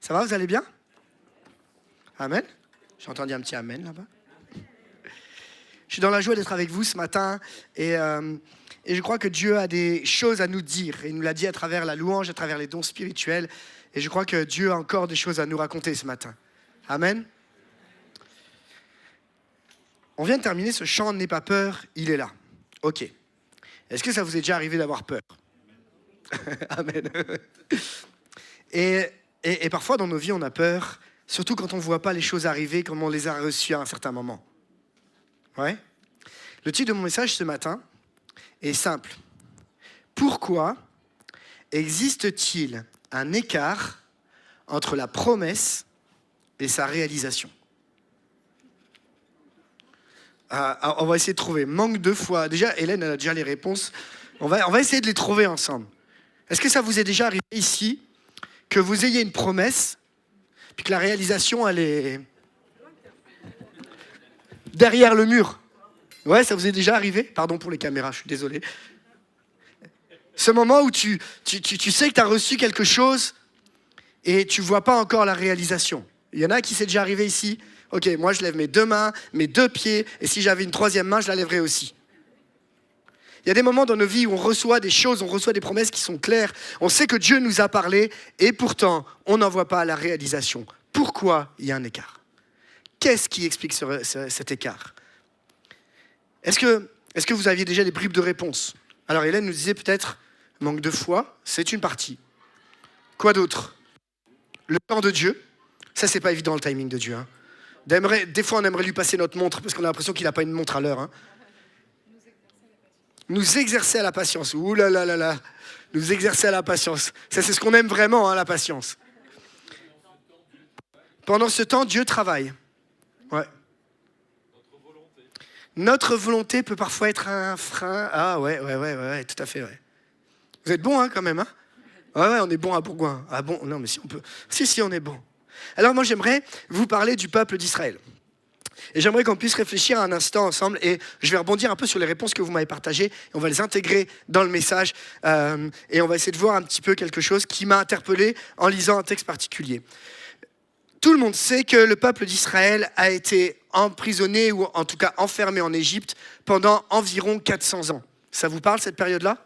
Ça va, vous allez bien? Amen. J'ai entendu un petit amen là-bas. Je suis dans la joie d'être avec vous ce matin et je crois que Dieu a des choses à nous dire. Il nous l'a dit à travers la louange, à travers les dons spirituels. Et je crois que Dieu a encore des choses à nous raconter ce matin. Amen. On vient de terminer ce chant « N'aie pas peur, il est là ». Ok. Est-ce que ça vous est déjà arrivé d'avoir peur? Amen. Et parfois dans nos vies, on a peur, surtout quand on ne voit pas les choses arriver comme on les a reçues à un certain moment. Ouais. Le titre de mon message ce matin est simple. Pourquoi existe-t-il un écart entre la promesse et sa réalisation? On va essayer de trouver. Manque de foi. Déjà, Hélène elle a déjà les réponses. On va essayer de les trouver ensemble. Est-ce que ça vous est déjà arrivé ici que vous ayez une promesse puis que la réalisation, elle est derrière le mur? Ouais, ça vous est déjà arrivé? Pardon pour les caméras, je suis désolé. Ce moment où tu sais que tu as reçu quelque chose et tu ne vois pas encore la réalisation. Il y en a qui c'est déjà arrivé ici? Ok, moi je lève mes deux mains, mes deux pieds, et si j'avais une troisième main, je la lèverais aussi. Il y a des moments dans nos vies où on reçoit des choses, on reçoit des promesses qui sont claires. On sait que Dieu nous a parlé, et pourtant, on n'en voit pas la réalisation. Pourquoi il y a un écart? Qu'est-ce qui explique cet écart? Est-ce que vous aviez déjà des bribes de réponse? Alors Hélène nous disait peut-être, manque de foi, c'est une partie. Quoi d'autre? Le temps de Dieu. Ça, c'est pas évident, le timing de Dieu. Hein. Des fois, on aimerait lui passer notre montre parce qu'on a l'impression qu'il n'a pas une montre à l'heure. Hein. Nous exercer à la patience. Ouh là là là là. Nous exercer à la patience. Ça, c'est ce qu'on aime vraiment, hein, la patience. Pendant ce temps, Dieu travaille. Ouais. Notre volonté peut parfois être un frein. Ah ouais, tout à fait, ouais. Vous êtes bons, hein, quand même, hein? Ouais, on est bons à Bourgoin. Ah bon? Non, mais si on peut. Si, on est bon. Alors moi, j'aimerais vous parler du peuple d'Israël. Et j'aimerais qu'on puisse réfléchir un instant ensemble et je vais rebondir un peu sur les réponses que vous m'avez partagées et on va les intégrer dans le message et on va essayer de voir un petit peu quelque chose qui m'a interpellé en lisant un texte particulier. Tout le monde sait que le peuple d'Israël a été emprisonné ou en tout cas enfermé en Égypte pendant environ 400 ans. Ça vous parle cette période-là ?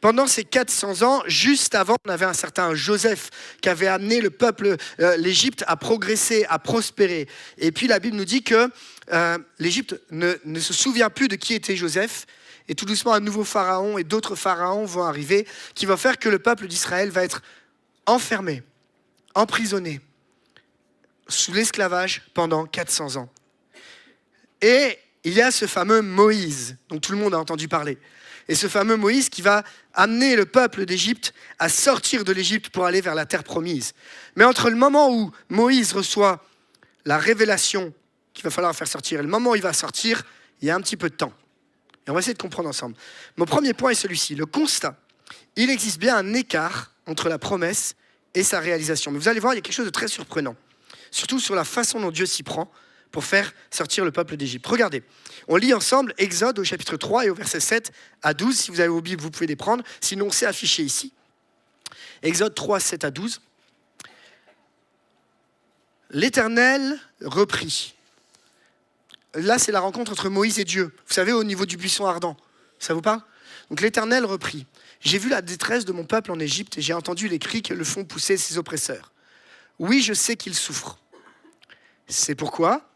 Pendant ces 400 ans, juste avant, on avait un certain Joseph qui avait amené le peuple, l'Égypte, à progresser, à prospérer. Et puis la Bible nous dit que l'Égypte ne se souvient plus de qui était Joseph. Et tout doucement, un nouveau pharaon et d'autres pharaons vont arriver qui vont faire que le peuple d'Israël va être enfermé, emprisonné, sous l'esclavage pendant 400 ans. Et il y a ce fameux Moïse, dont tout le monde a entendu parler. Et ce fameux Moïse qui va amener le peuple d'Égypte à sortir de l'Égypte pour aller vers la terre promise. Mais entre le moment où Moïse reçoit la révélation qu'il va falloir faire sortir et le moment où il va sortir, il y a un petit peu de temps. Et on va essayer de comprendre ensemble. Mon premier point est celui-ci, le constat. Il existe bien un écart entre la promesse et sa réalisation. Mais vous allez voir, il y a quelque chose de très surprenant. Surtout sur la façon dont Dieu s'y prend pour faire sortir le peuple d'Égypte. Regardez, on lit ensemble Exode au chapitre 3 et au verset 7 à 12. Si vous avez vos Bibles, vous pouvez les prendre. Sinon, c'est affiché ici. Exode 3, 7 à 12. L'Éternel reprit. Là, c'est la rencontre entre Moïse et Dieu. Vous savez, au niveau du buisson ardent. Ça vous parle? Donc l'Éternel reprit. J'ai vu la détresse de mon peuple en Égypte et j'ai entendu les cris que le font pousser ses oppresseurs. Oui, je sais qu'il souffre. C'est pourquoi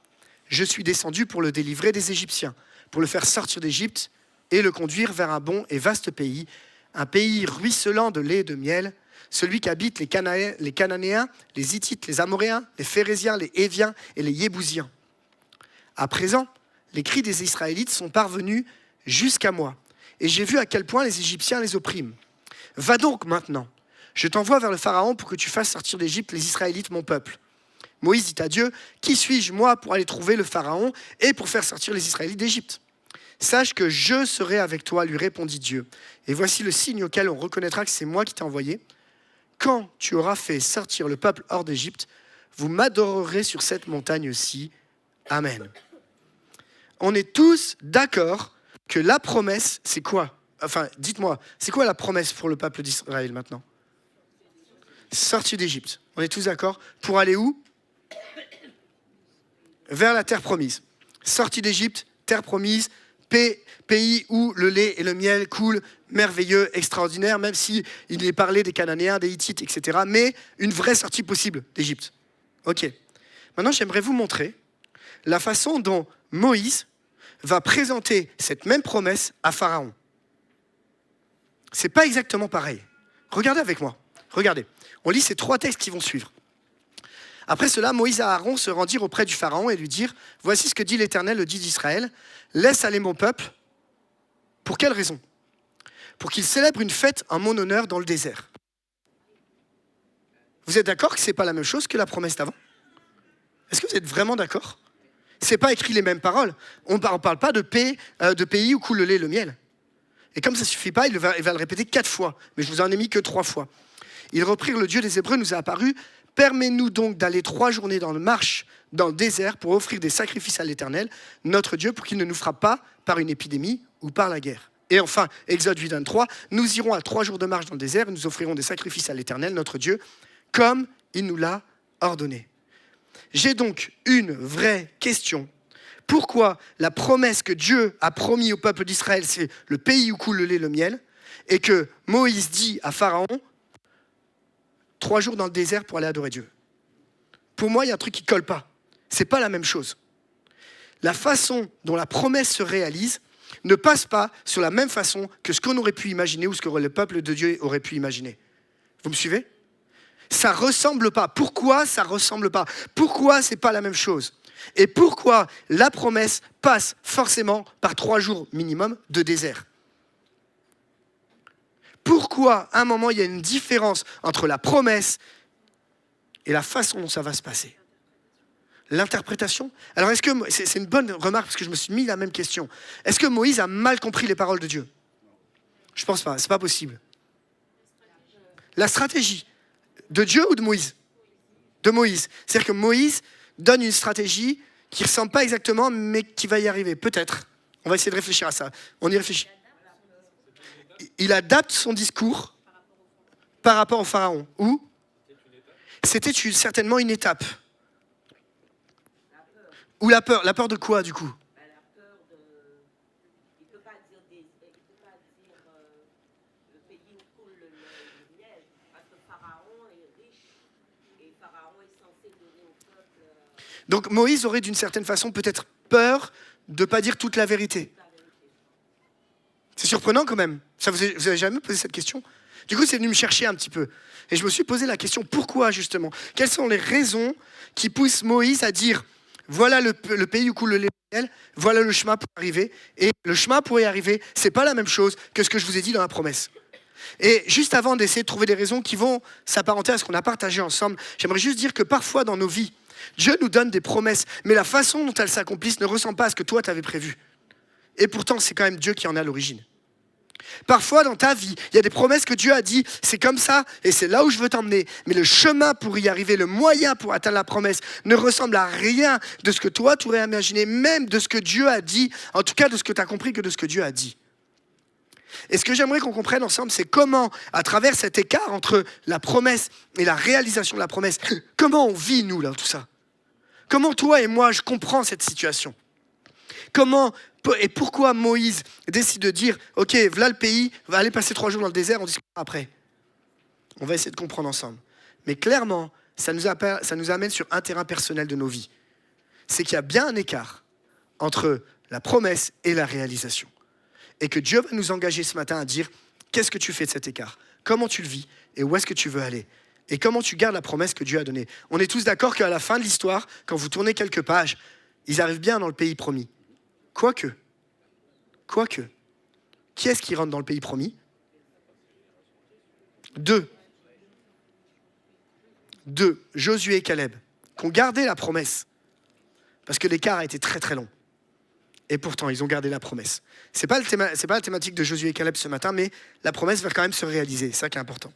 je suis descendu pour le délivrer des Égyptiens, pour le faire sortir d'Égypte et le conduire vers un bon et vaste pays, un pays ruisselant de lait et de miel, celui qu'habitent les Cananéens, les Hittites, les Amoréens, les Phéréziens, les Héviens et les Yébousiens. À présent, les cris des Israélites sont parvenus jusqu'à moi, et j'ai vu à quel point les Égyptiens les oppriment. Va donc maintenant, je t'envoie vers le Pharaon pour que tu fasses sortir d'Égypte les Israélites, mon peuple. Moïse dit à Dieu, qui suis-je moi pour aller trouver le Pharaon et pour faire sortir les Israélites d'Égypte? Sache que je serai avec toi, lui répondit Dieu. Et voici le signe auquel on reconnaîtra que c'est moi qui t'ai envoyé. Quand tu auras fait sortir le peuple hors d'Égypte, vous m'adorerez sur cette montagne-ci. Amen. On est tous d'accord que la promesse, c'est quoi? Enfin, dites-moi, c'est quoi la promesse pour le peuple d'Israël maintenant? sortis d'Égypte. On est tous d'accord? Pour aller où? Vers la terre promise. Sortis d'Égypte, terre promise, pays où le lait et le miel coulent, merveilleux, extraordinaire, même s'il est parlé des Cananéens, des Hittites, etc. Mais une vraie sortie possible d'Égypte. Ok. Maintenant, j'aimerais vous montrer la façon dont Moïse va présenter cette même promesse à Pharaon. C'est pas exactement pareil. Regardez avec moi. Regardez. On lit ces 3 textes qui vont suivre. Après cela, Moïse et Aaron se rendirent auprès du Pharaon et lui dirent « Voici ce que dit l'Éternel, le Dieu d'Israël. Laisse aller mon peuple. Pour quelle raison? Pour qu'il célèbre une fête en mon honneur dans le désert. » Vous êtes d'accord que ce n'est pas la même chose que la promesse d'avant? Est-ce que vous êtes vraiment d'accord? Ce n'est pas écrit les mêmes paroles. On ne parle pas de pays où coule le lait et le miel. Et comme ça ne suffit pas, il va le répéter 4 fois. Mais je vous en ai mis que 3 fois. Ils reprirent: le Dieu des Hébreux nous a apparu. Permets-nous donc d'aller 3 journées dans le marche, dans le désert, pour offrir des sacrifices à l'Éternel, notre Dieu, pour qu'il ne nous frappe pas par une épidémie ou par la guerre. Et enfin, Exode 8, 23, nous irons à 3 jours de marche dans le désert et nous offrirons des sacrifices à l'Éternel, notre Dieu, comme il nous l'a ordonné. J'ai donc une vraie question. Pourquoi la promesse que Dieu a promis au peuple d'Israël, c'est le pays où coule le lait et le miel, et que Moïse dit à Pharaon, 3 jours dans le désert pour aller adorer Dieu? Pour moi, il y a un truc qui ne colle pas. Ce n'est pas la même chose. La façon dont la promesse se réalise ne passe pas sur la même façon que ce qu'on aurait pu imaginer ou ce que le peuple de Dieu aurait pu imaginer. Vous me suivez? Ça ne ressemble pas. Pourquoi ça ne ressemble pas? Pourquoi ce n'est pas la même chose? Et pourquoi la promesse passe forcément par 3 jours minimum de désert? Pourquoi, à un moment, il y a une différence entre la promesse et la façon dont ça va se passer? L'interprétation? Alors, est-ce que c'est une bonne remarque parce que je me suis mis la même question. Est-ce que Moïse a mal compris les paroles de Dieu? Je pense pas, c'est pas possible. La stratégie de Dieu ou de Moïse? De Moïse. C'est-à-dire que Moïse donne une stratégie qui ne ressemble pas exactement, mais qui va y arriver, peut-être. On va essayer de réfléchir à ça. On y réfléchit. Il adapte son discours par rapport au Pharaon. Ou c'était certainement une étape. Ou la peur. La peur de quoi, du coup? La peur de... Il ne peut pas dire le pays où coule le miel, parce que Pharaon est riche et Pharaon est censé donner au peuple... Donc Moïse aurait d'une certaine façon peut-être peur de ne pas dire toute la vérité. C'est surprenant quand même. Ça, vous avez jamais posé cette question? Du coup, c'est venu me chercher un petit peu. Et je me suis posé la question, pourquoi justement? Quelles sont les raisons qui poussent Moïse à dire, voilà le pays où coule le lait et le miel, voilà le chemin pour arriver. Et le chemin pour y arriver, c'est pas la même chose que ce que je vous ai dit dans la promesse. Et juste avant d'essayer de trouver des raisons qui vont s'apparenter à ce qu'on a partagé ensemble, j'aimerais juste dire que parfois dans nos vies, Dieu nous donne des promesses, mais la façon dont elles s'accomplissent ne ressemble pas à ce que toi t'avais prévu. Et pourtant, c'est quand même Dieu qui en a l'origine. Parfois, dans ta vie, il y a des promesses que Dieu a dit, c'est comme ça, et c'est là où je veux t'emmener. Mais le chemin pour y arriver, le moyen pour atteindre la promesse, ne ressemble à rien de ce que toi, tu aurais imaginé, même de ce que Dieu a dit, en tout cas de ce que tu as compris que de ce que Dieu a dit. Et ce que j'aimerais qu'on comprenne ensemble, c'est comment, à travers cet écart entre la promesse et la réalisation de la promesse, comment on vit, nous, là, tout ça? Comment toi et moi, je comprends cette situation? Comment et pourquoi Moïse décide de dire « Ok, voilà le pays, on va aller passer 3 jours dans le désert, on discutera après ». On va essayer de comprendre ensemble. Mais clairement, ça nous amène sur un terrain personnel de nos vies. C'est qu'il y a bien un écart entre la promesse et la réalisation. Et que Dieu va nous engager ce matin à dire « Qu'est-ce que tu fais de cet écart? Comment tu le vis? Et où est-ce que tu veux aller ?» Et comment tu gardes la promesse que Dieu a donnée? On est tous d'accord qu'à la fin de l'histoire, quand vous tournez quelques pages, ils arrivent bien dans le pays promis. Quoique, qui est-ce qui rentre dans le pays promis? 2, Josué et Caleb, qui ont gardé la promesse. Parce que l'écart a été très très long. Et pourtant, ils ont gardé la promesse. C'est pas la thématique de Josué et Caleb ce matin, mais la promesse va quand même se réaliser. C'est ça qui est important.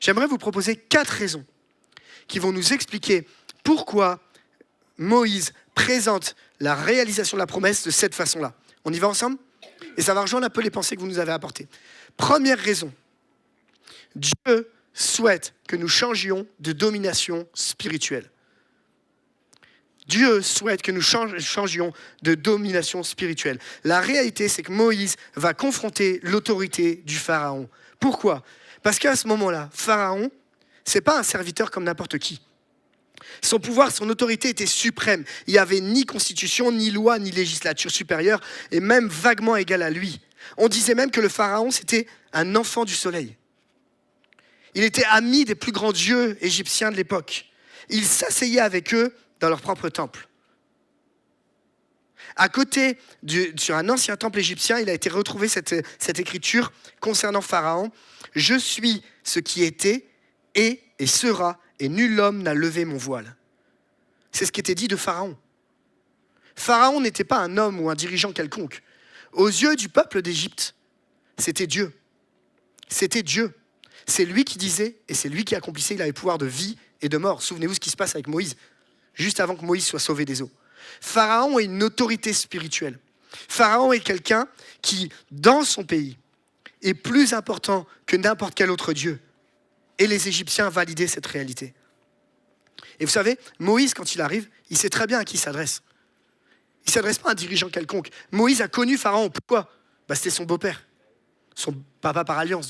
J'aimerais vous proposer 4 raisons qui vont nous expliquer pourquoi Moïse présente la réalisation de la promesse de cette façon-là. On y va ensemble? Et ça va rejoindre un peu les pensées que vous nous avez apportées. Première raison, Dieu souhaite que nous changions de domination spirituelle. Dieu souhaite que nous changions de domination spirituelle. La réalité, c'est que Moïse va confronter l'autorité du Pharaon. Pourquoi ? Parce qu'à ce moment-là, Pharaon, ce n'est pas un serviteur comme n'importe qui. Son pouvoir, son autorité était suprême. Il n'y avait ni constitution, ni loi, ni législature supérieure, et même vaguement égale à lui. On disait même que le Pharaon, c'était un enfant du soleil. Il était ami des plus grands dieux égyptiens de l'époque. Il s'asseyait avec eux dans leur propre temple. À côté, sur un ancien temple égyptien, il a été retrouvé cette écriture concernant Pharaon. « Je suis ce qui était, est et sera, et nul homme n'a levé mon voile. » C'est ce qui était dit de Pharaon. Pharaon n'était pas un homme ou un dirigeant quelconque. Aux yeux du peuple d'Égypte, c'était Dieu. C'était Dieu. C'est lui qui disait et c'est lui qui accomplissait. Il avait le pouvoir de vie et de mort. Souvenez-vous ce qui se passe avec Moïse, juste avant que Moïse soit sauvé des eaux. Pharaon est une autorité spirituelle. Pharaon est quelqu'un qui, dans son pays, est plus important que n'importe quel autre dieu. Et les Égyptiens validaient cette réalité. Et vous savez, Moïse, quand il arrive, il sait très bien à qui il s'adresse. Il ne s'adresse pas à un dirigeant quelconque. Moïse a connu Pharaon. Pourquoi ? C'était son beau-père. Son papa par alliance,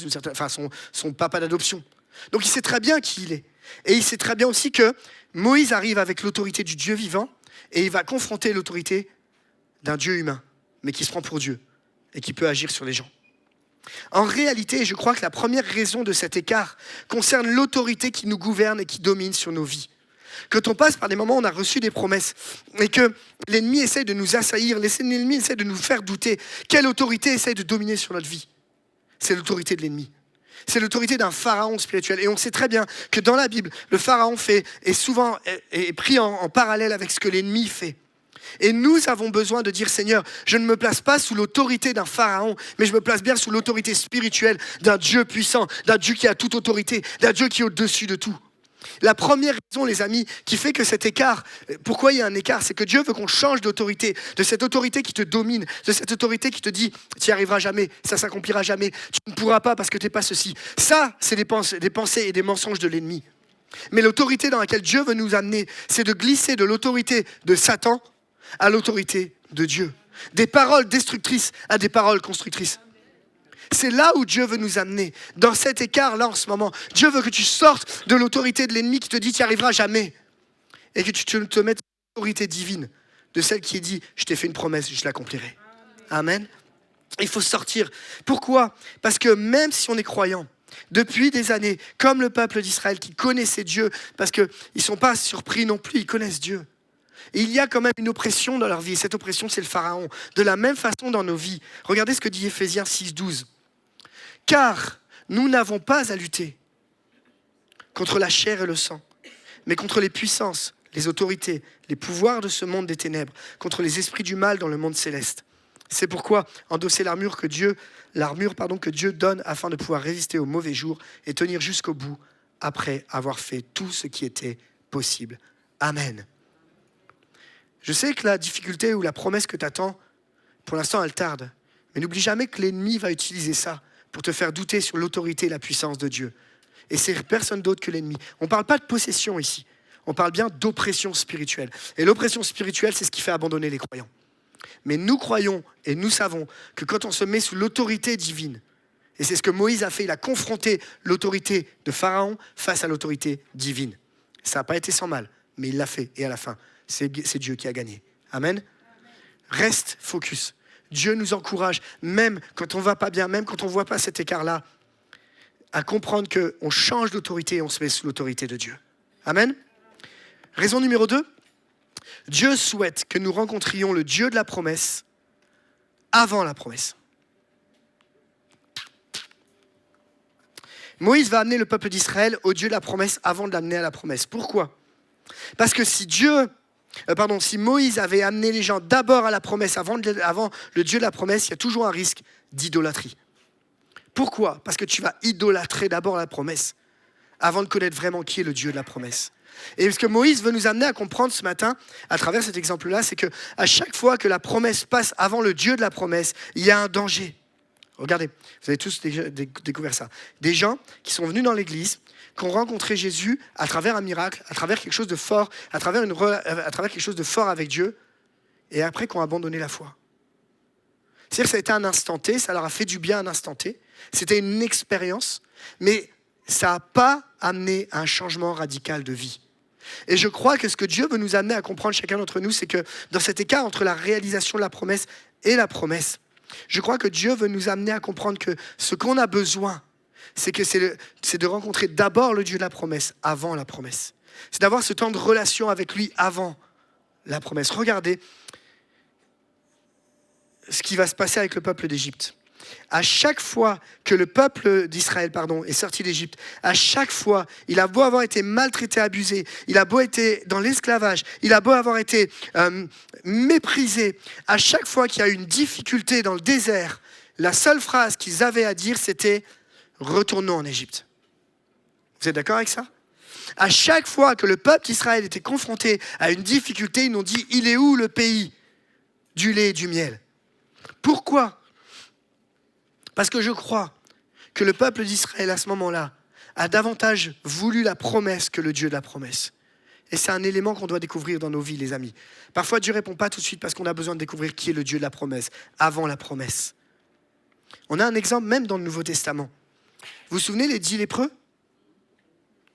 son papa d'adoption. Donc il sait très bien qui il est. Et il sait très bien aussi que Moïse arrive avec l'autorité du Dieu vivant et il va confronter l'autorité d'un Dieu humain, mais qui se prend pour Dieu et qui peut agir sur les gens. En réalité, je crois que la première raison de cet écart concerne l'autorité qui nous gouverne et qui domine sur nos vies. Quand on passe par des moments où on a reçu des promesses et que l'ennemi essaie de nous assaillir, l'ennemi essaie de nous faire douter, quelle autorité essaie de dominer sur notre vie ? C'est l'autorité de l'ennemi. C'est l'autorité d'un pharaon spirituel. Et on sait très bien que dans la Bible, le pharaon est souvent pris en parallèle avec ce que l'ennemi fait. Et nous avons besoin de dire, Seigneur, je ne me place pas sous l'autorité d'un pharaon, mais je me place bien sous l'autorité spirituelle d'un Dieu puissant, d'un Dieu qui a toute autorité, d'un Dieu qui est au-dessus de tout. La première raison, les amis, qui fait que cet écart, pourquoi il y a un écart, c'est que Dieu veut qu'on change d'autorité, de cette autorité qui te domine, de cette autorité qui te dit, tu n'y arriveras jamais, ça ne s'accomplira jamais, tu ne pourras pas parce que tu n'es pas ceci. Ça, c'est des pensées et des mensonges de l'ennemi. Mais l'autorité dans laquelle Dieu veut nous amener, c'est de glisser de l'autorité de Satan à l'autorité de Dieu. Des paroles destructrices à des paroles constructrices. C'est là où Dieu veut nous amener, dans cet écart-là en ce moment. Dieu veut que tu sortes de l'autorité de l'ennemi qui te dit « tu n'y arriveras jamais » et que tu te mettes l'autorité divine de celle qui est dit « je t'ai fait une promesse, je l'accomplirai ». Amen. Il faut sortir. Pourquoi ? Parce que même si on est croyant, depuis des années, comme le peuple d'Israël qui connaissait Dieu, parce qu'ils ne sont pas surpris non plus, ils connaissent Dieu. Et il y a quand même une oppression dans leur vie. Cette oppression, c'est le Pharaon. De la même façon dans nos vies. Regardez ce que dit Éphésiens 6:12. Car nous n'avons pas à lutter contre la chair et le sang, mais contre les puissances, les autorités, les pouvoirs de ce monde des ténèbres, contre les esprits du mal dans le monde céleste. C'est pourquoi endosser l'armure que Dieu donne afin de pouvoir résister aux mauvais jours et tenir jusqu'au bout après avoir fait tout ce qui était possible. Amen. Je sais que la difficulté ou la promesse que tu attends, pour l'instant, elle tarde. Mais n'oublie jamais que l'ennemi va utiliser ça pour te faire douter sur l'autorité et la puissance de Dieu. Et c'est personne d'autre que l'ennemi. On ne parle pas de possession ici. On parle bien d'oppression spirituelle. Et l'oppression spirituelle, c'est ce qui fait abandonner les croyants. Mais nous croyons et nous savons que quand on se met sous l'autorité divine, et c'est ce que Moïse a fait, il a confronté l'autorité de Pharaon face à l'autorité divine. Ça n'a pas été sans mal, mais il l'a fait. Et à la fin, c'est Dieu qui a gagné. Amen. Reste focus. Dieu nous encourage, même quand on ne va pas bien, même quand on ne voit pas cet écart-là, à comprendre qu'on change d'autorité et on se met sous l'autorité de Dieu. Amen. Raison numéro 2, Dieu souhaite que nous rencontrions le Dieu de la promesse avant la promesse. Moïse va amener le peuple d'Israël au Dieu de la promesse avant de l'amener à la promesse. Pourquoi ? Parce que si Moïse avait amené les gens d'abord à la promesse, avant le Dieu de la promesse, il y a toujours un risque d'idolâtrie. Pourquoi ? Parce que tu vas idolâtrer d'abord la promesse, avant de connaître vraiment qui est le Dieu de la promesse. Et ce que Moïse veut nous amener à comprendre ce matin, à travers cet exemple-là, c'est qu'à chaque fois que la promesse passe avant le Dieu de la promesse, il y a un danger. Regardez, vous avez tous déjà découvert ça. Des gens qui sont venus dans l'église, qui ont rencontré Jésus à travers un miracle, à travers quelque chose de fort, à travers quelque chose de fort avec Dieu, et après qui ont abandonné la foi. C'est-à-dire que ça a été un instant T, ça leur a fait du bien un instant T, c'était une expérience, mais ça n'a pas amené à un changement radical de vie. Et je crois que ce que Dieu veut nous amener à comprendre chacun d'entre nous, c'est que dans cet écart entre la réalisation de la promesse et la promesse, je crois que Dieu veut nous amener à comprendre que ce qu'on a besoin, c'est de rencontrer d'abord le Dieu de la promesse avant la promesse. C'est d'avoir ce temps de relation avec lui avant la promesse. Regardez ce qui va se passer avec le peuple d'Égypte. À chaque fois que le peuple d'Israël est sorti d'Égypte, à chaque fois, il a beau avoir été maltraité, abusé, il a beau être dans l'esclavage, il a beau avoir été méprisé, à chaque fois qu'il y a eu une difficulté dans le désert, la seule phrase qu'ils avaient à dire, c'était « Retournons en Égypte ». Vous êtes d'accord avec ça ? À chaque fois que le peuple d'Israël était confronté à une difficulté, ils nous ont dit « Il est où le pays du lait et du miel ?» Pourquoi ? Parce que je crois que le peuple d'Israël, à ce moment-là, a davantage voulu la promesse que le Dieu de la promesse. Et c'est un élément qu'on doit découvrir dans nos vies, les amis. Parfois, Dieu ne répond pas tout de suite parce qu'on a besoin de découvrir qui est le Dieu de la promesse, avant la promesse. On a un exemple même dans le Nouveau Testament. Vous vous souvenez les 10 lépreux ?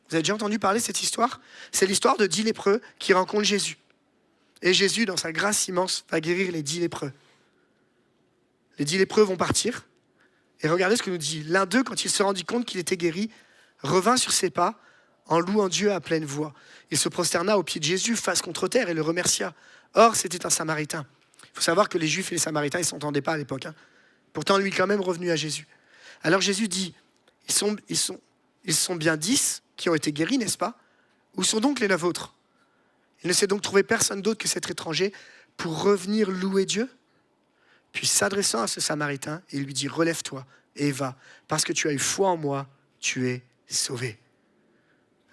Vous avez déjà entendu parler de cette histoire ? C'est l'histoire de 10 lépreux qui rencontrent Jésus. Et Jésus, dans sa grâce immense, va guérir les 10 lépreux. Les 10 lépreux vont partir. Et regardez ce que nous dit. L'un d'eux, quand il se rendit compte qu'il était guéri, revint sur ses pas en louant Dieu à pleine voix. Il se prosterna aux pieds de Jésus, face contre terre, et le remercia. Or, c'était un Samaritain. Il faut savoir que les Juifs et les Samaritains, ils ne s'entendaient pas à l'époque. Pourtant, lui, quand même, revenu à Jésus. Alors Jésus dit, ils sont bien 10 qui ont été guéris, n'est-ce pas ? Où sont donc les 9 autres ? Il ne s'est donc trouvé personne d'autre que cet étranger pour revenir louer Dieu ? Puis s'adressant à ce Samaritain, il lui dit « Relève-toi et va, parce que tu as eu foi en moi, tu es sauvé. »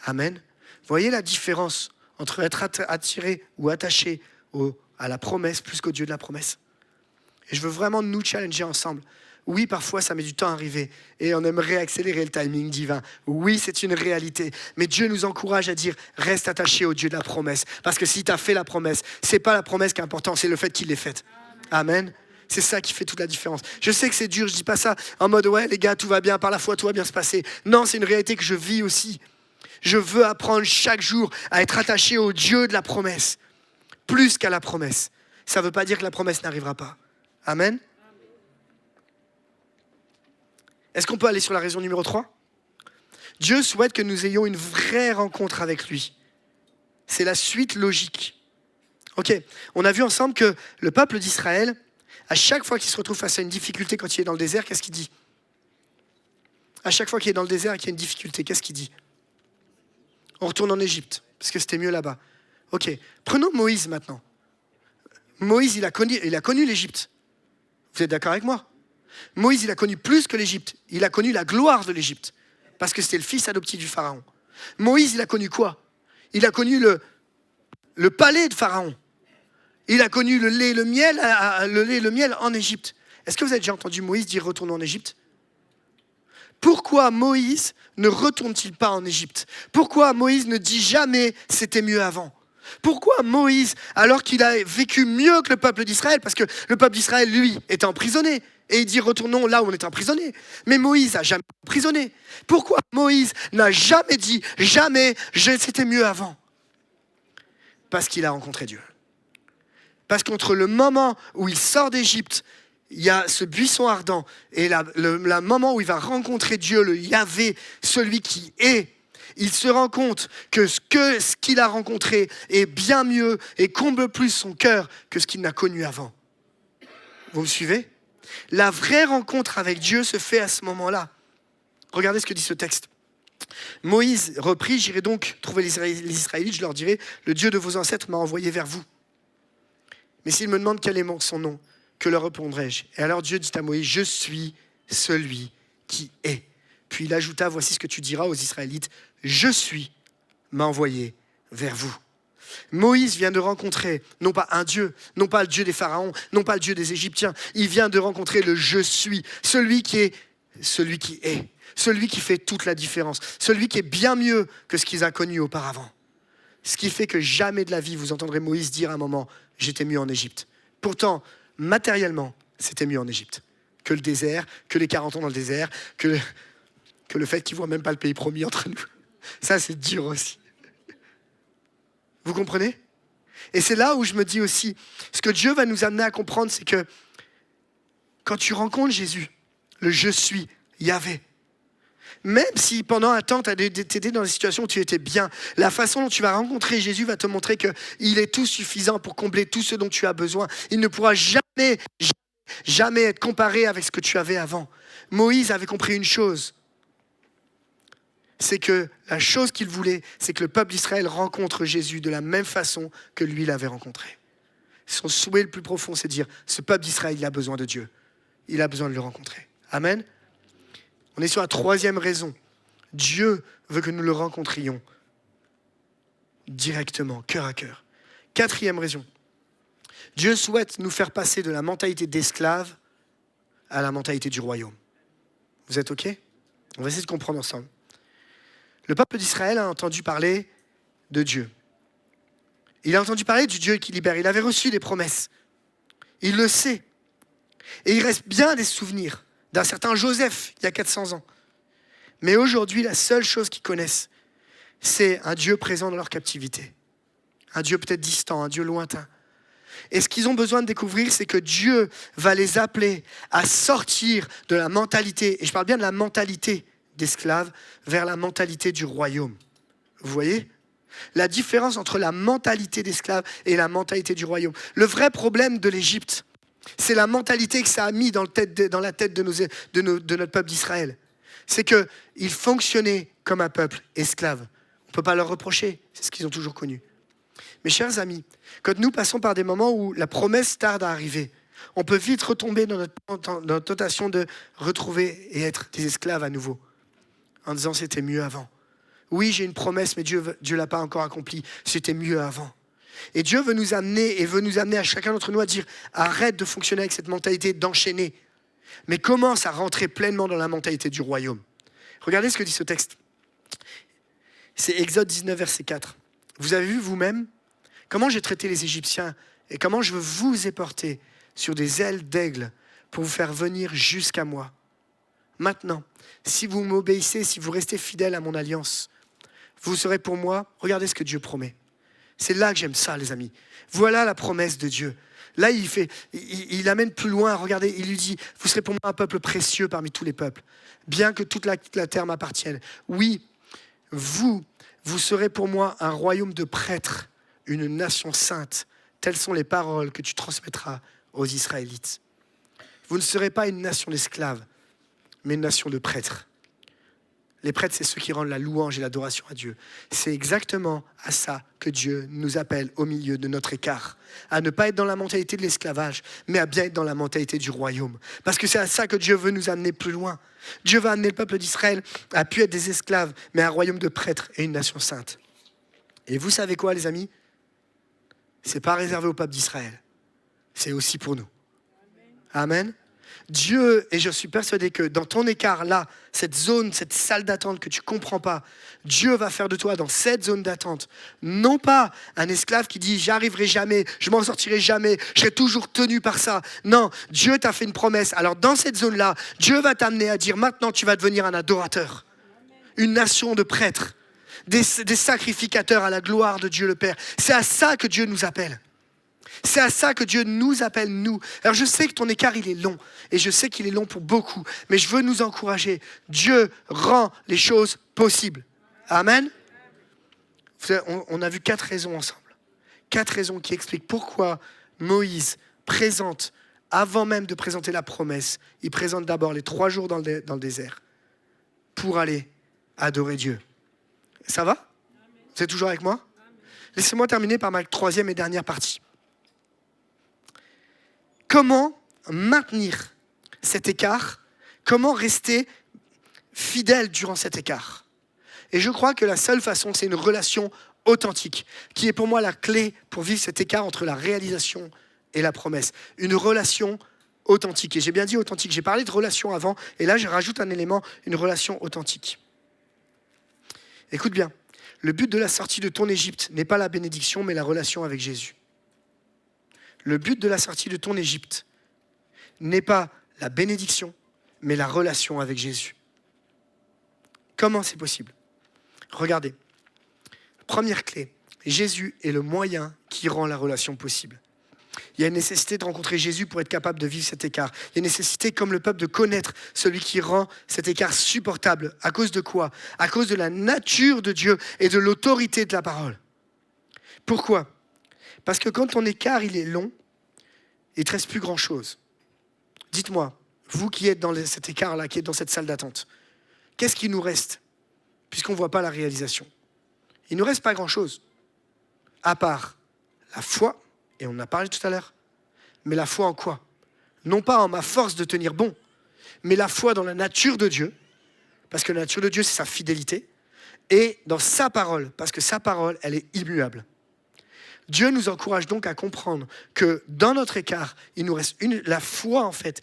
Amen. Voyez la différence entre être attiré ou attaché à la promesse plus qu'au Dieu de la promesse. Et je veux vraiment nous challenger ensemble. Oui, parfois, ça met du temps à arriver et on aimerait accélérer le timing divin. Oui, c'est une réalité. Mais Dieu nous encourage à dire « Reste attaché au Dieu de la promesse. » Parce que si tu as fait la promesse, ce n'est pas la promesse qui est importante, c'est le fait qu'il l'ait faite. Amen. C'est ça qui fait toute la différence. Je sais que c'est dur, je ne dis pas ça en mode « Ouais, les gars, tout va bien, par la foi, tout va bien se passer. » Non, c'est une réalité que je vis aussi. Je veux apprendre chaque jour à être attaché au Dieu de la promesse, plus qu'à la promesse. Ça ne veut pas dire que la promesse n'arrivera pas. Amen. Est-ce qu'on peut aller sur la raison numéro 3 ? Dieu souhaite que nous ayons une vraie rencontre avec lui. C'est la suite logique. Ok, on a vu ensemble que le peuple d'Israël, à chaque fois qu'il se retrouve face à une difficulté quand il est dans le désert, qu'est-ce qu'il dit ? À chaque fois qu'il est dans le désert et qu'il y a une difficulté, qu'est-ce qu'il dit ? On retourne en Égypte, parce que c'était mieux là-bas. Ok, prenons Moïse maintenant. Moïse, il a connu l'Égypte. Vous êtes d'accord avec moi ? Moïse, il a connu plus que l'Égypte. Il a connu la gloire de l'Égypte, parce que c'était le fils adoptif du Pharaon. Moïse, il a connu quoi ? Il a connu le palais de Pharaon. Il a connu le lait et le miel en Égypte. Est-ce que vous avez déjà entendu Moïse dire « retournons en Égypte » ? Pourquoi Moïse ne retourne-t-il pas en Égypte ? Pourquoi Moïse ne dit jamais « c'était mieux avant » ? Pourquoi Moïse, alors qu'il a vécu mieux que le peuple d'Israël, parce que le peuple d'Israël, lui, était emprisonné, et il dit « retournons là où on est emprisonné ». Mais Moïse n'a jamais été emprisonné. Pourquoi Moïse n'a jamais dit « jamais, c'était mieux avant » ? Parce qu'il a rencontré Dieu. Parce qu'entre le moment où il sort d'Égypte, il y a ce buisson ardent, et le moment où il va rencontrer Dieu, le Yahvé, celui qui est, il se rend compte que ce qu'il a rencontré est bien mieux et comble plus son cœur que ce qu'il n'a connu avant. Vous me suivez ? La vraie rencontre avec Dieu se fait à ce moment-là. Regardez ce que dit ce texte. Moïse reprit, j'irai donc trouver les Israélites, je leur dirai, le Dieu de vos ancêtres m'a envoyé vers vous. Mais s'ils me demandent quel est son nom, que leur répondrai-je ? Et alors Dieu dit à Moïse, je suis celui qui est. Puis il ajouta, voici ce que tu diras aux Israélites, je suis m'a envoyé vers vous. Moïse vient de rencontrer, non pas un Dieu, non pas le Dieu des pharaons, non pas le Dieu des Égyptiens. Il vient de rencontrer le je suis, celui qui est, celui qui fait toute la différence, celui qui est bien mieux que ce qu'ils ont connu auparavant. Ce qui fait que jamais de la vie, vous entendrez Moïse dire à un moment, j'étais mieux en Égypte. Pourtant, matériellement, c'était mieux en Égypte que le désert, que les 40 ans dans le désert, que le fait qu'ils ne voient même pas le pays promis entre nous. Ça, c'est dur aussi. Vous comprenez ? Et c'est là où je me dis aussi, ce que Dieu va nous amener à comprendre, c'est que quand tu rencontres Jésus, le je suis, Yahvé, même si pendant un temps, tu as été dans des situations où tu étais bien, la façon dont tu vas rencontrer Jésus va te montrer qu'il est tout suffisant pour combler tout ce dont tu as besoin. Il ne pourra jamais être comparé avec ce que tu avais avant. Moïse avait compris une chose, c'est que la chose qu'il voulait, c'est que le peuple d'Israël rencontre Jésus de la même façon que lui l'avait rencontré. Son souhait le plus profond, c'est de dire, ce peuple d'Israël, il a besoin de Dieu. Il a besoin de le rencontrer. Amen. On est sur la troisième raison. Dieu veut que nous le rencontrions directement, cœur à cœur. Quatrième raison. Dieu souhaite nous faire passer de la mentalité d'esclave à la mentalité du royaume. Vous êtes OK ? On va essayer de comprendre ensemble. Le peuple d'Israël a entendu parler de Dieu. Il a entendu parler du Dieu qui libère. Il avait reçu des promesses. Il le sait. Et il reste bien des souvenirs d'un certain Joseph, il y a 400 ans. Mais aujourd'hui, la seule chose qu'ils connaissent, c'est un Dieu présent dans leur captivité. Un Dieu peut-être distant, un Dieu lointain. Et ce qu'ils ont besoin de découvrir, c'est que Dieu va les appeler à sortir de la mentalité, et je parle bien de la mentalité d'esclaves, vers la mentalité du royaume. Vous voyez ? La différence entre la mentalité d'esclaves et la mentalité du royaume. Le vrai problème de l'Égypte, c'est la mentalité que ça a mis dans la tête de notre peuple d'Israël. C'est qu'ils fonctionnaient comme un peuple esclave. On ne peut pas leur reprocher, c'est ce qu'ils ont toujours connu. Mes chers amis, quand nous passons par des moments où la promesse tarde à arriver, on peut vite retomber dans notre tentation de retrouver et être des esclaves à nouveau, en disant c'était mieux avant. Oui, j'ai une promesse, mais Dieu ne l'a pas encore accomplie. C'était mieux avant. Et Dieu veut nous amener à chacun d'entre nous à dire arrête de fonctionner avec cette mentalité d'enchaîner, mais commence à rentrer pleinement dans la mentalité du royaume. Regardez ce que dit ce texte. C'est Exode 19, verset 4. Vous avez vu vous-même comment j'ai traité les Égyptiens et comment je vous ai portés sur des ailes d'aigle pour vous faire venir jusqu'à moi. Maintenant, si vous m'obéissez, si vous restez fidèles à mon alliance, vous serez pour moi, regardez ce que Dieu promet. C'est là que j'aime ça, les amis. Voilà la promesse de Dieu. Là, il amène plus loin. Regardez, il lui dit, vous serez pour moi un peuple précieux parmi tous les peuples, bien que toute la terre m'appartienne. Oui, vous serez pour moi un royaume de prêtres, une nation sainte. Telles sont les paroles que tu transmettras aux Israélites. Vous ne serez pas une nation d'esclaves, mais une nation de prêtres. Les prêtres, c'est ceux qui rendent la louange et l'adoration à Dieu. C'est exactement à ça que Dieu nous appelle au milieu de notre écart. À ne pas être dans la mentalité de l'esclavage, mais à bien être dans la mentalité du royaume. Parce que c'est à ça que Dieu veut nous amener plus loin. Dieu va amener le peuple d'Israël à plus être des esclaves, mais un royaume de prêtres et une nation sainte. Et vous savez quoi, les amis ? C'est pas réservé au peuple d'Israël. C'est aussi pour nous. Amen. Dieu, et je suis persuadé que dans ton écart là, cette zone, cette salle d'attente que tu ne comprends pas, Dieu va faire de toi dans cette zone d'attente, non pas un esclave qui dit « j'arriverai jamais, je m'en sortirai jamais, je serai toujours tenu par ça ». Non, Dieu t'a fait une promesse. Alors dans cette zone-là, Dieu va t'amener à dire « maintenant tu vas devenir un adorateur, une nation de prêtres, des sacrificateurs à la gloire de Dieu le Père ». C'est à ça que Dieu nous appelle. C'est à ça que Dieu nous appelle, nous. Alors je sais que ton écart, il est long. Et je sais qu'il est long pour beaucoup. Mais je veux nous encourager. Dieu rend les choses possibles. Amen. On a vu 4 raisons ensemble. 4 raisons qui expliquent pourquoi Moïse présente, avant même de présenter la promesse, il présente d'abord les 3 jours dans le désert pour aller adorer Dieu. Ça va ? Vous êtes toujours avec moi ? Laissez-moi terminer par ma 3e et dernière partie. Comment maintenir cet écart ? Comment rester fidèle durant cet écart ? Et je crois que la seule façon, c'est une relation authentique, qui est pour moi la clé pour vivre cet écart entre la réalisation et la promesse. Une relation authentique. Et j'ai bien dit authentique, j'ai parlé de relation avant, et là je rajoute un élément, une relation authentique. Écoute bien, le but de la sortie de ton Égypte n'est pas la bénédiction, mais la relation avec Jésus. Le but de la sortie de ton Égypte n'est pas la bénédiction, mais la relation avec Jésus. Comment c'est possible ? Regardez, première clé, Jésus est le moyen qui rend la relation possible. Il y a une nécessité de rencontrer Jésus pour être capable de vivre cet écart. Il y a une nécessité, comme le peuple, de connaître celui qui rend cet écart supportable. À cause de quoi ? À cause de la nature de Dieu et de l'autorité de la parole. Pourquoi ? Parce que quand ton écart il est long, il ne te reste plus grand-chose. Dites-moi, vous qui êtes dans cet écart-là, qui êtes dans cette salle d'attente, qu'est-ce qui nous reste, puisqu'on ne voit pas la réalisation ? Il ne nous reste pas grand-chose, à part la foi, et on en a parlé tout à l'heure, mais la foi en quoi ? Non pas en ma force de tenir bon, mais la foi dans la nature de Dieu, parce que la nature de Dieu, c'est sa fidélité, et dans sa parole, parce que sa parole, elle est immuable. Dieu nous encourage donc à comprendre que dans notre écart, il nous reste la foi en fait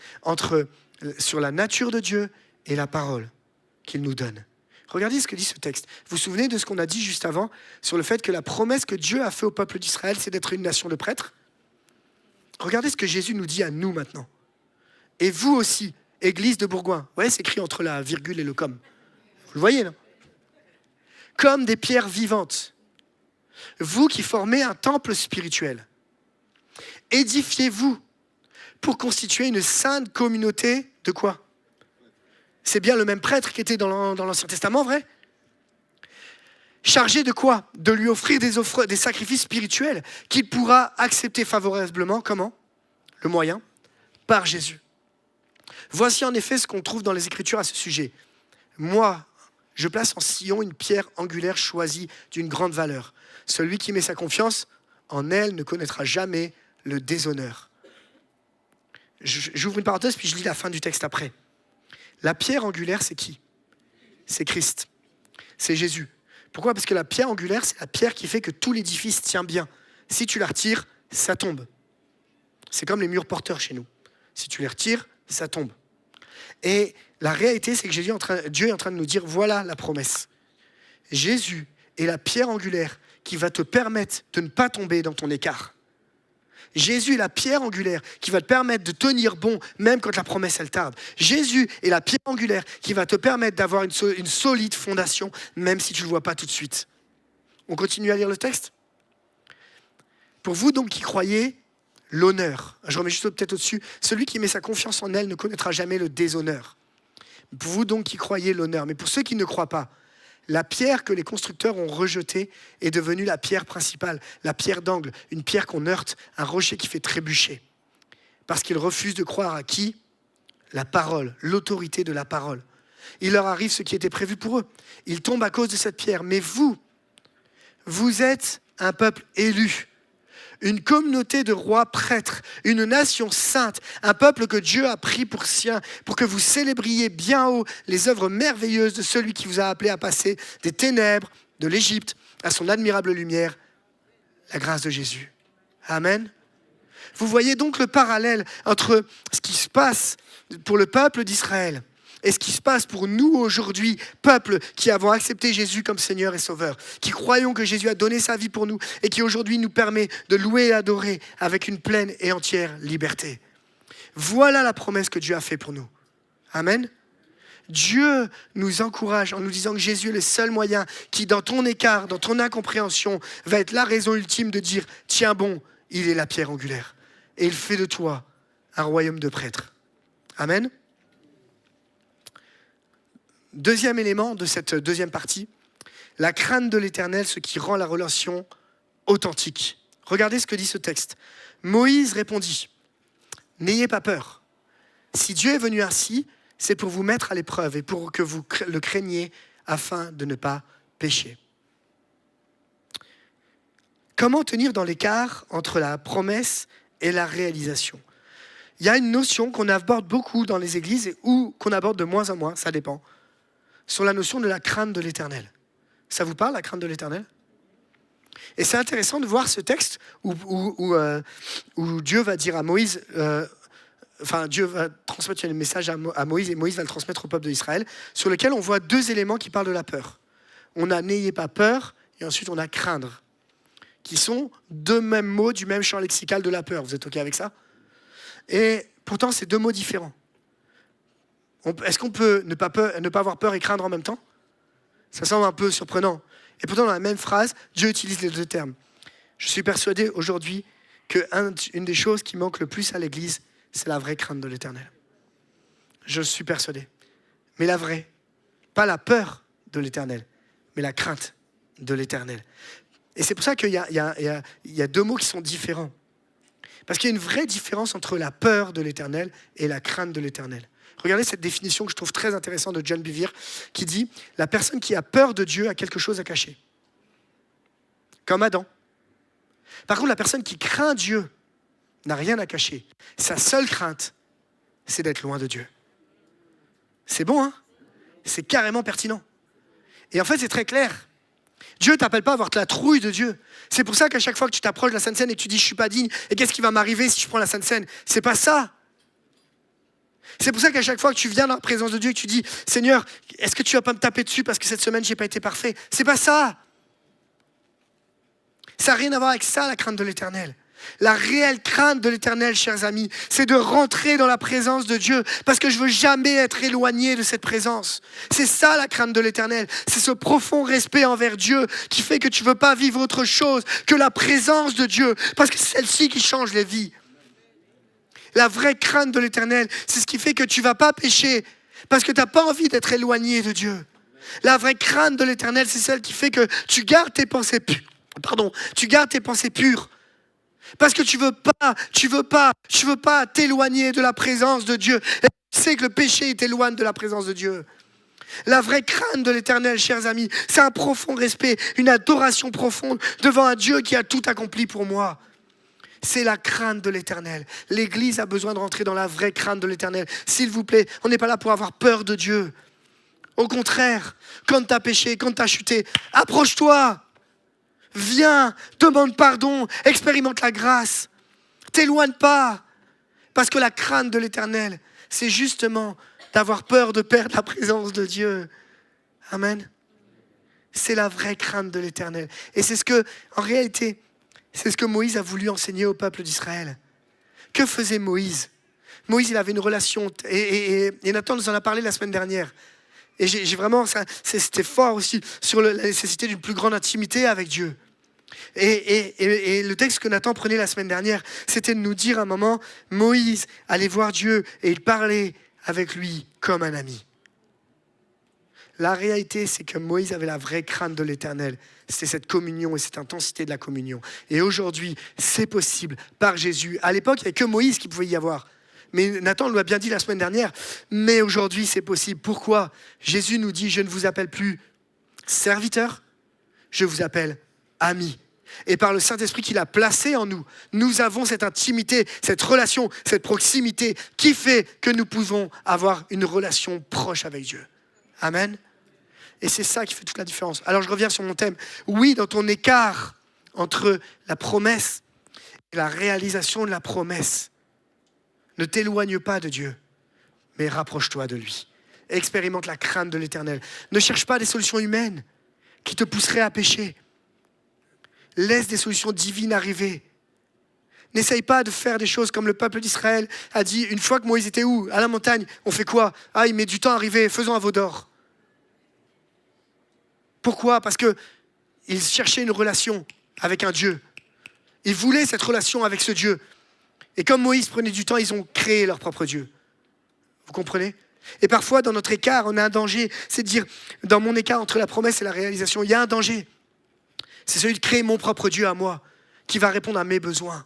sur la nature de Dieu et la parole qu'il nous donne. Regardez ce que dit ce texte. Vous vous souvenez de ce qu'on a dit juste avant sur le fait que la promesse que Dieu a faite au peuple d'Israël, c'est d'être une nation de prêtres ? Regardez ce que Jésus nous dit à nous maintenant. Et vous aussi, Église de Bourgoin. Ouais, c'est écrit entre la virgule et le comme. Vous le voyez, non ? Comme des pierres vivantes. Vous qui formez un temple spirituel, édifiez-vous pour constituer une sainte communauté de quoi ? C'est bien le même prêtre qui était dans l'Ancien Testament, vrai ? Chargé de quoi ? De lui offrir des sacrifices spirituels qu'il pourra accepter favorablement. Comment ? Le moyen ? Par Jésus. Voici en effet ce qu'on trouve dans les Écritures à ce sujet. Moi, je place en Sion une pierre angulaire choisie d'une grande valeur. Celui qui met sa confiance en elle ne connaîtra jamais le déshonneur. J'ouvre une parenthèse, puis je lis la fin du texte après. La pierre angulaire, c'est qui ? C'est Christ. C'est Jésus. Pourquoi ? Parce que la pierre angulaire, c'est la pierre qui fait que tout l'édifice tient bien. Si tu la retires, ça tombe. C'est comme les murs porteurs chez nous. Si tu les retires, ça tombe. Et la réalité, c'est que Dieu est en train de nous dire, voilà la promesse. Jésus est la pierre angulaire qui va te permettre de ne pas tomber dans ton écart. Jésus est la pierre angulaire qui va te permettre de tenir bon même quand la promesse elle tarde. Jésus est la pierre angulaire qui va te permettre d'avoir une solide fondation même si tu ne le vois pas tout de suite. On continue à lire le texte ? Pour vous donc qui croyez, l'honneur. Je remets juste peut-être au-dessus. Celui qui met sa confiance en elle ne connaîtra jamais le déshonneur. Pour vous donc qui croyez, l'honneur. Mais pour ceux qui ne croient pas, la pierre que les constructeurs ont rejetée est devenue la pierre principale, la pierre d'angle, une pierre qu'on heurte, un rocher qui fait trébucher. Parce qu'ils refusent de croire à qui ? La parole, l'autorité de la parole. Il leur arrive ce qui était prévu pour eux. Ils tombent à cause de cette pierre. Mais vous êtes un peuple élu. Une communauté de rois prêtres, une nation sainte, un peuple que Dieu a pris pour sien, pour que vous célébriez bien haut les œuvres merveilleuses de celui qui vous a appelé à passer des ténèbres de l'Égypte à son admirable lumière, la grâce de Jésus. Amen. Vous voyez donc le parallèle entre ce qui se passe pour le peuple d'Israël et ce qui se passe pour nous aujourd'hui, peuple qui avons accepté Jésus comme Seigneur et Sauveur, qui croyons que Jésus a donné sa vie pour nous et qui aujourd'hui nous permet de louer et adorer avec une pleine et entière liberté. Voilà la promesse que Dieu a faite pour nous. Amen. Dieu nous encourage en nous disant que Jésus est le seul moyen qui, dans ton écart, dans ton incompréhension, va être la raison ultime de dire « Tiens bon, il est la pierre angulaire. » Et il fait de toi un royaume de prêtres. Amen. Deuxième élément de cette deuxième partie, la crainte de l'Éternel, ce qui rend la relation authentique. Regardez ce que dit ce texte. Moïse répondit, « N'ayez pas peur. Si Dieu est venu ainsi, c'est pour vous mettre à l'épreuve et pour que vous le craigniez afin de ne pas pécher. » Comment tenir dans l'écart entre la promesse et la réalisation ? Il y a une notion qu'on aborde beaucoup dans les églises ou qu'on aborde de moins en moins, ça dépend, sur la notion de la crainte de l'Éternel. Ça vous parle, la crainte de l'Éternel ? Et c'est intéressant de voir ce texte où Dieu va dire à Moïse, Dieu va transmettre un message à Moïse et Moïse va le transmettre au peuple d'Israël, sur lequel on voit deux éléments qui parlent de la peur. On a n'ayez pas peur et ensuite on a craindre, qui sont deux mêmes mots du même champ lexical de la peur. Vous êtes OK avec ça? Et pourtant, c'est deux mots différents. Est-ce qu'on peut ne pas avoir peur et craindre en même temps? Ça semble un peu surprenant. Et pourtant, dans la même phrase, Dieu utilise les deux termes. Je suis persuadé aujourd'hui qu'une des choses qui manque le plus à l'Église, c'est la vraie crainte de l'Éternel. Je suis persuadé. Mais la vraie, pas la peur de l'Éternel, mais la crainte de l'Éternel. Et c'est pour ça qu'il y a deux mots qui sont différents. Parce qu'il y a une vraie différence entre la peur de l'Éternel et la crainte de l'Éternel. Regardez cette définition que je trouve très intéressante de John Bevere, qui dit « La personne qui a peur de Dieu a quelque chose à cacher. » Comme Adam. Par contre, la personne qui craint Dieu n'a rien à cacher. Sa seule crainte, c'est d'être loin de Dieu. C'est bon, hein? C'est carrément pertinent. Et en fait, c'est très clair. Dieu ne t'appelle pas à avoir la trouille de Dieu. C'est pour ça qu'à chaque fois que tu t'approches de la Sainte Seine et que tu dis « je ne suis pas digne » et qu'est-ce qui va m'arriver si je prends la Sainte Seine? C'est pas ça. C'est pour ça qu'à chaque fois que tu viens dans la présence de Dieu et que tu dis « Seigneur, est-ce que tu vas pas me taper dessus parce que cette semaine, je n'ai pas été parfait ?» C'est pas ça. Ça n'a rien à voir avec ça, la crainte de l'Éternel. La réelle crainte de l'Éternel, chers amis, c'est de rentrer dans la présence de Dieu parce que je ne veux jamais être éloigné de cette présence. C'est ça la crainte de l'Éternel. C'est ce profond respect envers Dieu qui fait que tu ne veux pas vivre autre chose que la présence de Dieu parce que c'est celle-ci qui change les vies. La vraie crainte de l'Éternel, c'est ce qui fait que tu ne vas pas pécher parce que tu n'as pas envie d'être éloigné de Dieu. La vraie crainte de l'Éternel, c'est celle qui fait que tu gardes tes pensées pures. Parce que tu veux pas t'éloigner de la présence de Dieu. Et tu sais que le péché t'éloigne de la présence de Dieu. La vraie crainte de l'Éternel, chers amis, c'est un profond respect, une adoration profonde devant un Dieu qui a tout accompli pour moi. C'est la crainte de l'Éternel. L'Église a besoin de rentrer dans la vraie crainte de l'Éternel. S'il vous plaît, on n'est pas là pour avoir peur de Dieu. Au contraire, quand tu as péché, quand tu as chuté, approche-toi. Viens, demande pardon, expérimente la grâce. T'éloigne pas. Parce que la crainte de l'Éternel, c'est justement d'avoir peur de perdre la présence de Dieu. Amen. C'est la vraie crainte de l'Éternel. Et c'est ce que, en réalité, c'est ce que Moïse a voulu enseigner au peuple d'Israël. Que faisait Moïse? Moïse, il avait une relation, et Nathan nous en a parlé la semaine dernière. Et j'ai vraiment, c'était fort aussi sur la nécessité d'une plus grande intimité avec Dieu. Et le texte que Nathan prenait la semaine dernière, c'était de nous dire à un moment, Moïse allait voir Dieu et il parlait avec lui comme un ami. La réalité, c'est que Moïse avait la vraie crainte de l'Éternel. C'est cette communion et cette intensité de la communion. Et aujourd'hui, c'est possible par Jésus. À l'époque, il n'y avait que Moïse qui pouvait y avoir. Mais Nathan l'a bien dit la semaine dernière. Mais aujourd'hui, c'est possible. Pourquoi? Jésus nous dit, je ne vous appelle plus serviteur, je vous appelle ami. Et par le Saint-Esprit qu'il a placé en nous, nous avons cette intimité, cette relation, cette proximité qui fait que nous pouvons avoir une relation proche avec Dieu. Amen. Et c'est ça qui fait toute la différence. Alors je reviens sur mon thème. Oui, dans ton écart entre la promesse et la réalisation de la promesse, ne t'éloigne pas de Dieu, mais rapproche-toi de lui. Expérimente la crainte de l'Éternel. Ne cherche pas des solutions humaines qui te pousseraient à pécher. Laisse des solutions divines arriver. N'essaye pas de faire des choses comme le peuple d'Israël a dit, une fois que Moïse était où? À la montagne. On fait quoi? Ah, il met du temps à arriver, faisons un veau d'or. Pourquoi? Parce qu'ils cherchaient une relation avec un Dieu. Ils voulaient cette relation avec ce Dieu. Et comme Moïse prenait du temps, ils ont créé leur propre Dieu. Vous comprenez? Et parfois, dans notre écart, on a un danger. C'est de dire, dans mon écart entre la promesse et la réalisation, il y a un danger. C'est celui de créer mon propre Dieu à moi, qui va répondre à mes besoins.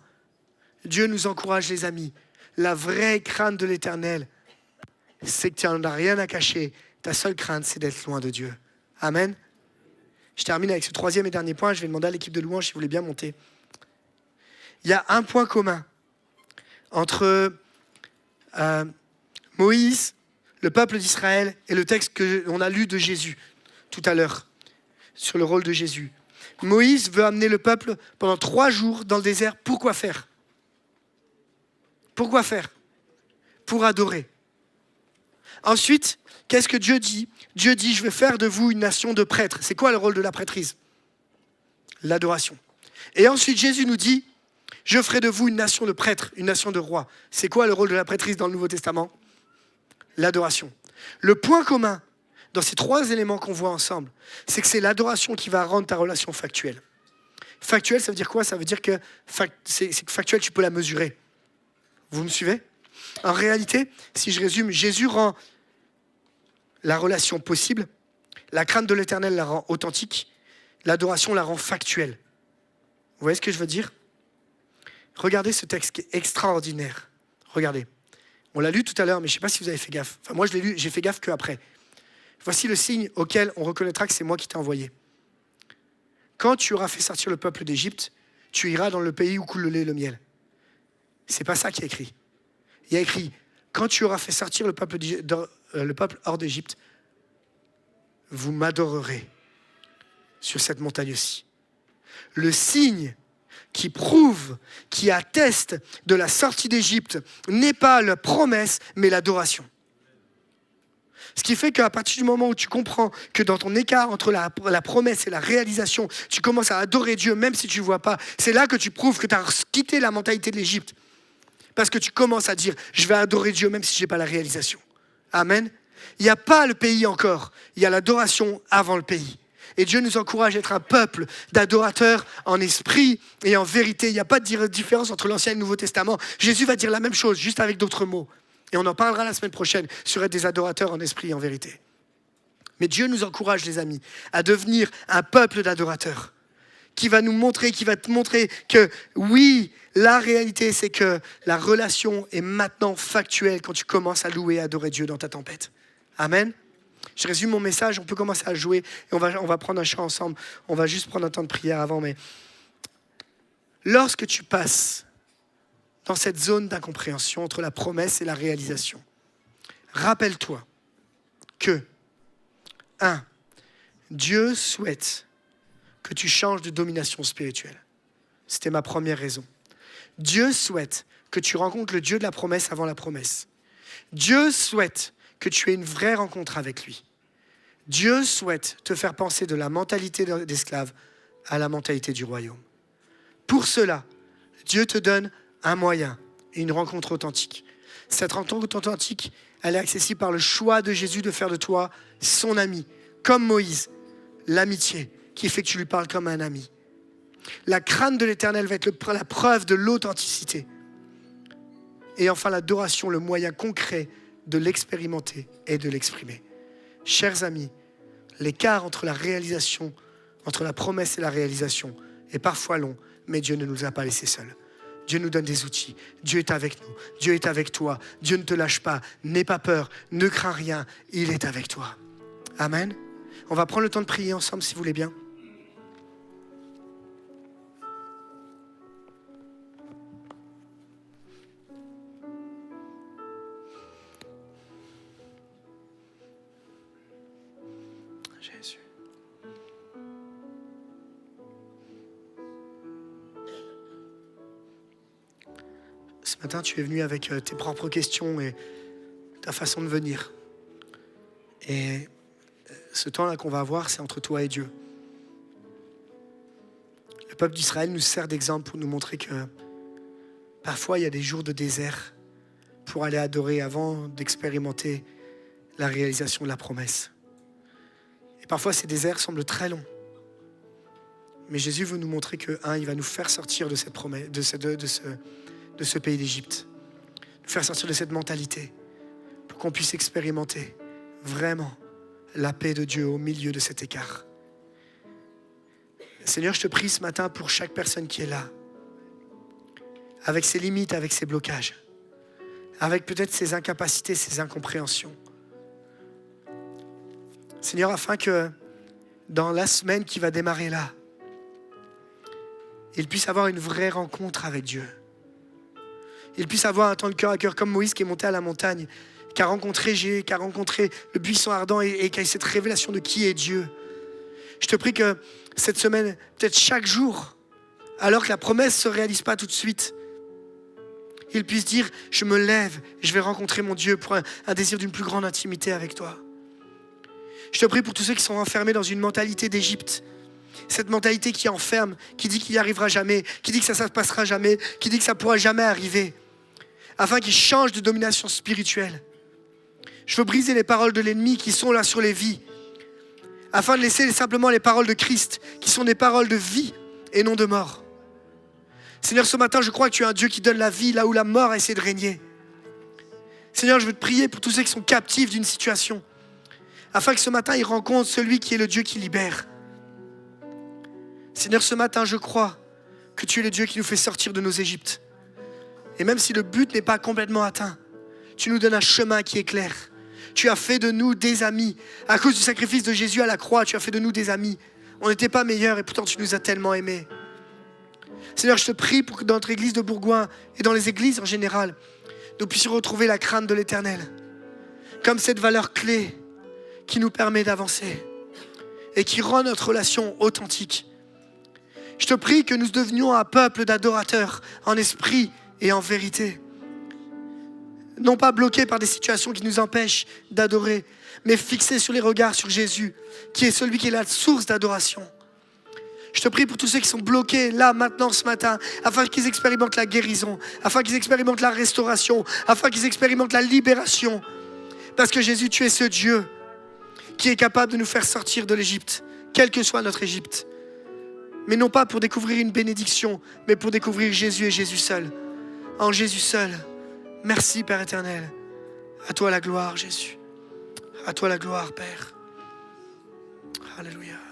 Dieu nous encourage, les amis. La vraie crainte de l'Éternel, c'est que tu n'en as rien à cacher. Ta seule crainte, c'est d'être loin de Dieu. Amen. Je termine avec ce troisième et dernier point. Je vais demander à l'équipe de louange si vous voulez bien monter. Il y a un point commun entre Moïse, le peuple d'Israël et le texte qu'on a lu de Jésus tout à l'heure, sur le rôle de Jésus. Moïse veut amener le peuple pendant 3 jours dans le désert. Pourquoi faire? Pourquoi faire? Pour adorer. Ensuite, qu'est-ce que Dieu dit? Dieu dit, je vais faire de vous une nation de prêtres. C'est quoi le rôle de la prêtrise? L'adoration. Et ensuite, Jésus nous dit, je ferai de vous une nation de prêtres, une nation de rois. C'est quoi le rôle de la prêtrise dans le Nouveau Testament? L'adoration. Le point commun dans ces 3 éléments qu'on voit ensemble, c'est que c'est l'adoration qui va rendre ta relation factuelle. Factuelle, ça veut dire quoi? Ça veut dire que c'est que factuel, tu peux la mesurer. Vous me suivez? En réalité, si je résume, Jésus rend la relation possible, la crainte de l'Éternel la rend authentique, l'adoration la rend factuelle. Vous voyez ce que je veux dire? Regardez ce texte qui est extraordinaire. Regardez. On l'a lu tout à l'heure, mais je ne sais pas si vous avez fait gaffe. Enfin, moi, je l'ai lu, j'ai fait gaffe qu'après. Voici le signe auquel on reconnaîtra que c'est moi qui t'ai envoyé. Quand tu auras fait sortir le peuple d'Égypte, tu iras dans le pays où coule le lait et le miel. C'est pas ça qui est écrit. Il y a écrit, quand tu auras fait sortir le peuple hors d'Égypte, vous m'adorerez sur cette montagne-ci. Le signe qui prouve, qui atteste de la sortie d'Égypte n'est pas la promesse, mais l'adoration. Ce qui fait qu'à partir du moment où tu comprends que dans ton écart entre la promesse et la réalisation, tu commences à adorer Dieu même si tu ne vois pas, c'est là que tu prouves que tu as quitté la mentalité de l'Égypte. Parce que tu commences à dire, je vais adorer Dieu même si je n'ai pas la réalisation. Amen. Il n'y a pas le pays encore, il y a l'adoration avant le pays. Et Dieu nous encourage à être un peuple d'adorateurs en esprit et en vérité. Il n'y a pas de différence entre l'Ancien et le Nouveau Testament. Jésus va dire la même chose, juste avec d'autres mots. Et on en parlera la semaine prochaine sur être des adorateurs en esprit et en vérité. Mais Dieu nous encourage, les amis, à devenir un peuple d'adorateurs qui va te montrer que oui, la réalité, c'est que la relation est maintenant factuelle quand tu commences à louer et adorer Dieu dans ta tempête. Amen. Je résume mon message, on peut commencer à jouer et on va prendre un chant ensemble. On va juste prendre un temps de prière avant, mais lorsque tu passes dans cette zone d'incompréhension entre la promesse et la réalisation, rappelle-toi que, 1, Dieu souhaite que tu changes de domination spirituelle. C'était ma première raison. Dieu souhaite que tu rencontres le Dieu de la promesse avant la promesse. Dieu souhaite que tu aies une vraie rencontre avec lui. Dieu souhaite te faire penser de la mentalité d'esclave à la mentalité du royaume. Pour cela, Dieu te donne un moyen et une rencontre authentique. Cette rencontre authentique, elle est accessible par le choix de Jésus de faire de toi son ami, comme Moïse, l'amitié qui fait que tu lui parles comme un ami. La crainte de l'Éternel va être la preuve de l'authenticité. Et enfin, l'adoration, le moyen concret de l'expérimenter et de l'exprimer. Chers amis, l'écart entre la réalisation, entre la promesse et la réalisation est parfois long, mais Dieu ne nous a pas laissés seuls. Dieu nous donne des outils. Dieu est avec nous. Dieu est avec toi. Dieu ne te lâche pas. N'aie pas peur. Ne crains rien. Il est avec toi. Amen. On va prendre le temps de prier ensemble si vous voulez bien. Jésus. Ce matin, tu es venu avec tes propres questions et ta façon de venir. Et ce temps-là qu'on va avoir, c'est entre toi et Dieu. Le peuple d'Israël nous sert d'exemple pour nous montrer que parfois, il y a des jours de désert pour aller adorer avant d'expérimenter la réalisation de la promesse. Et parfois, ces déserts semblent très longs. Mais Jésus veut nous montrer que, il va nous faire sortir de cette promesse, de ce pays d'Égypte. Nous faire sortir de cette mentalité pour qu'on puisse expérimenter vraiment la paix de Dieu au milieu de cet écart. Seigneur, je te prie ce matin pour chaque personne qui est là, avec ses limites, avec ses blocages, avec peut-être ses incapacités, ses incompréhensions. Seigneur, afin que dans la semaine qui va démarrer là, il puisse avoir une vraie rencontre avec Dieu. Il puisse avoir un temps de cœur à cœur comme Moïse qui est monté à la montagne, qui a rencontré le buisson ardent et qui a eu cette révélation de qui est Dieu. Je te prie que cette semaine, peut-être chaque jour, alors que la promesse ne se réalise pas tout de suite, il puisse dire, je me lève, je vais rencontrer mon Dieu pour un désir d'une plus grande intimité avec toi. Je te prie pour tous ceux qui sont enfermés dans une mentalité d'Égypte. Cette mentalité qui enferme, qui dit qu'il n'y arrivera jamais, qui dit que ça ne se passera jamais, qui dit que ça ne pourra jamais arriver, afin qu'ils changent de domination spirituelle. Je veux briser les paroles de l'ennemi qui sont là sur les vies, afin de laisser simplement les paroles de Christ, qui sont des paroles de vie et non de mort. Seigneur, ce matin, je crois que tu es un Dieu qui donne la vie là où la mort a essayé de régner. Seigneur, je veux te prier pour tous ceux qui sont captifs d'une situation, afin que ce matin, ils rencontrent celui qui est le Dieu qui libère. Seigneur, ce matin, je crois que tu es le Dieu qui nous fait sortir de nos Égyptes. Et même si le but n'est pas complètement atteint, tu nous donnes un chemin qui est clair. Tu as fait de nous des amis. À cause du sacrifice de Jésus à la croix, tu as fait de nous des amis. On n'était pas meilleurs et pourtant tu nous as tellement aimés. Seigneur, je te prie pour que dans notre église de Bourgoin et dans les églises en général, nous puissions retrouver la crainte de l'Éternel comme cette valeur clé qui nous permet d'avancer et qui rend notre relation authentique. Je te prie que nous devenions un peuple d'adorateurs en esprit et en vérité. Non pas bloqués par des situations qui nous empêchent d'adorer, mais fixés sur les regards sur Jésus, qui est celui qui est la source d'adoration. Je te prie pour tous ceux qui sont bloqués là, maintenant, ce matin, afin qu'ils expérimentent la guérison, afin qu'ils expérimentent la restauration, afin qu'ils expérimentent la libération. Parce que Jésus, tu es ce Dieu qui est capable de nous faire sortir de l'Égypte, quelle que soit notre Égypte. Mais non pas pour découvrir une bénédiction, mais pour découvrir Jésus et Jésus seul. En Jésus seul. Merci, Père éternel. À toi la gloire, Jésus. À toi la gloire, Père. Alléluia.